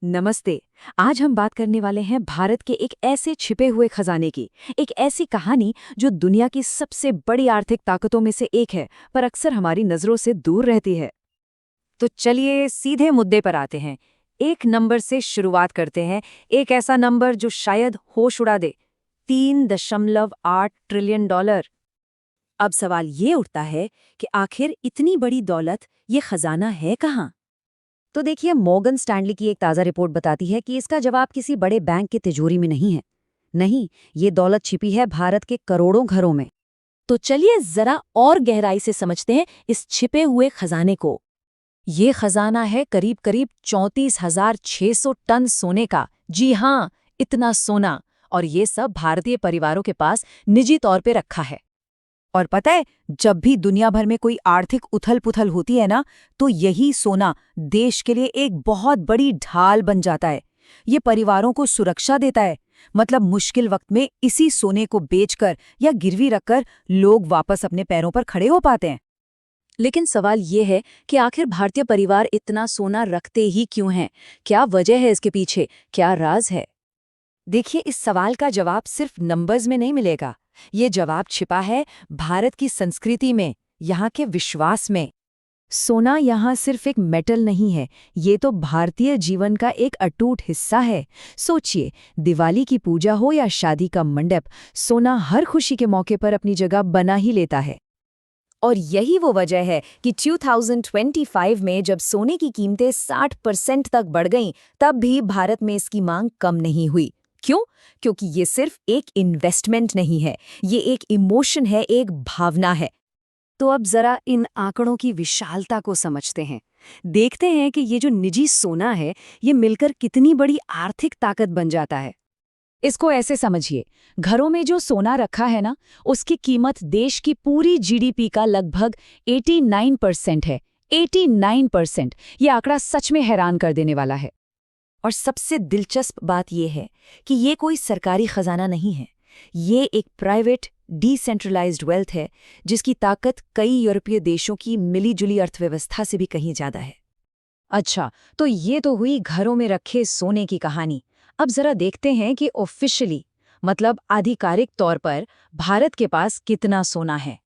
नमस्ते। आज हम बात करने वाले हैं भारत के एक ऐसे छिपे हुए खजाने की, एक ऐसी कहानी जो दुनिया की सबसे बड़ी आर्थिक ताकतों में से एक है, पर अक्सर हमारी नजरों से दूर रहती है। तो चलिए सीधे मुद्दे पर आते हैं। एक नंबर से शुरुआत करते हैं, एक ऐसा नंबर जो शायद होश उड़ा दे, $3.8 ट्रिलियन। अब सवाल ये उठता है कि आखिर इतनी बड़ी दौलत, ये खजाना है कहाँ? तो देखिए, मॉर्गन स्टैनली की एक ताज़ा रिपोर्ट बताती है कि इसका जवाब किसी बड़े बैंक की तिजोरी में नहीं है। नहीं, ये दौलत छिपी है भारत के करोड़ों घरों में। तो चलिए जरा और गहराई से समझते हैं इस छिपे हुए खजाने को। ये खजाना है करीब करीब 34,600 टन सोने का। जी हाँ, इतना सोना। और ये सब भारतीय परिवारों के पास निजी तौर पे रखा है। और पता है, जब भी दुनिया भर में कोई आर्थिक उथल-पुथल होती है ना, तो यही सोना देश के लिए एक बहुत बड़ी ढाल बन जाता है। ये परिवारों को सुरक्षा देता है। मतलब मुश्किल वक्त में इसी सोने को बेचकर या गिरवी रखकर लोग वापस अपने पैरों पर खड़े हो पाते हैं। लेकिन सवाल ये है कि आखिर भारतीय परिवार इतना सोना रखते ही क्यों हैं? क्या वजह है इसके पीछे? क्या राज है? देखिए, इस सवाल का जवाब सिर्फ नंबर्स में नहीं मिलेगा। ये जवाब छिपा है भारत की संस्कृति में, यहाँ के विश्वास में। सोना यहाँ सिर्फ एक मेटल नहीं है, ये तो भारतीय जीवन का एक अटूट हिस्सा है। सोचिए, दिवाली की पूजा हो या शादी का मंडप, सोना हर खुशी के मौके पर अपनी जगह बना ही लेता है। और यही वो वजह है कि 2025 में जब सोने की कीमतें 60% तक बढ़ गईं, तब भी भारत में इसकी मांग कम नहीं हुई। क्यों? क्योंकि ये सिर्फ एक इन्वेस्टमेंट नहीं है, ये एक इमोशन है, एक भावना है। तो अब जरा इन आंकड़ों की विशालता को समझते हैं। देखते हैं कि ये जो निजी सोना है, ये मिलकर कितनी बड़ी आर्थिक ताकत बन जाता है। इसको ऐसे समझिए, घरों में जो सोना रखा है ना, उसकी कीमत देश की पूरी जीडीपी का लगभग 89% है। 89%! ये आंकड़ा सच में हैरान कर देने वाला है। और सबसे दिलचस्प बात यह है कि ये कोई सरकारी खजाना नहीं है। ये एक प्राइवेट डिसेंट्रलाइज्ड वेल्थ है, जिसकी ताकत कई यूरोपीय देशों की मिली-जुली अर्थव्यवस्था से भी कहीं ज्यादा है। अच्छा, तो ये तो हुई घरों में रखे सोने की कहानी। अब जरा देखते हैं कि ऑफिशियली, मतलब आधिकारिक तौर पर भारत के पास कितना सोना है।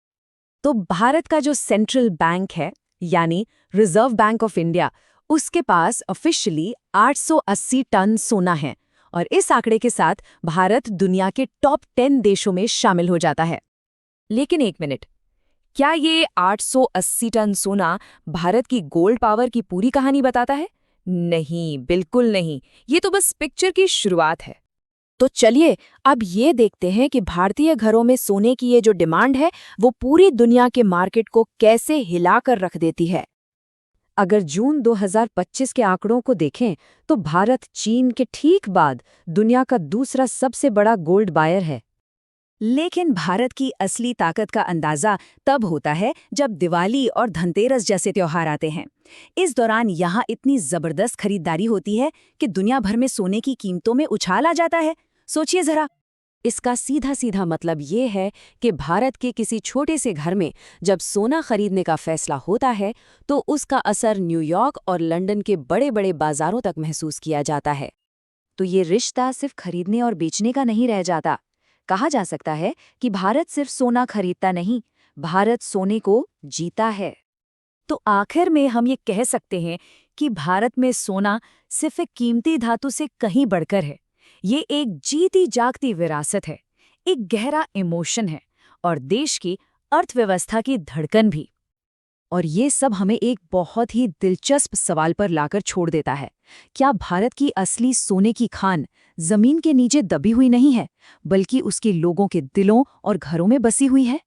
तो भारत का जो सेंट्रल बैंक है, यानी रिजर्व बैंक ऑफ इंडिया, उसके पास ऑफिशियली 880 टन सोना है। और इस आंकड़े के साथ भारत दुनिया के टॉप 10 देशों में शामिल हो जाता है। लेकिन एक मिनट, क्या ये 880 टन सोना भारत की गोल्ड पावर की पूरी कहानी बताता है? नहीं, बिल्कुल नहीं। ये तो बस पिक्चर की शुरुआत है। तो चलिए अब ये देखते हैं कि भारतीय घरों में सोने की ये जो डिमांड है, वो पूरी दुनिया के मार्केट को कैसे हिलाकर रख देती है। अगर जून 2025 के आंकड़ों को देखें, तो भारत चीन के ठीक बाद दुनिया का दूसरा सबसे बड़ा गोल्ड बायर है। लेकिन भारत की असली ताकत का अंदाजा तब होता है जब दिवाली और धनतेरस जैसे त्योहार आते हैं। इस दौरान यहाँ इतनी जबरदस्त खरीदारी होती है कि दुनिया भर में सोने की कीमतों में उछाल आ जाता है। सोचिए जरा। इसका सीधा सीधा मतलब ये है कि भारत के किसी छोटे से घर में जब सोना खरीदने का फैसला होता है, तो उसका असर न्यूयॉर्क और लंदन के बड़े बड़े बाजारों तक महसूस किया जाता है। तो ये रिश्ता सिर्फ खरीदने और बेचने का नहीं रह जाता। कहा जा सकता है कि भारत सिर्फ सोना खरीदता नहीं, भारत सोने को जीता है। तो आखिर में हम ये कह सकते हैं कि भारत में सोना सिर्फ एक कीमती धातु से कहीं बढ़कर है। ये एक जीती जागती विरासत है, एक गहरा इमोशन है, और देश की अर्थव्यवस्था की धड़कन भी। और ये सब हमें एक बहुत ही दिलचस्प सवाल पर लाकर छोड़ देता है। क्या भारत की असली सोने की खान जमीन के नीचे दबी हुई नहीं है, बल्कि उसके लोगों के दिलों और घरों में बसी हुई है?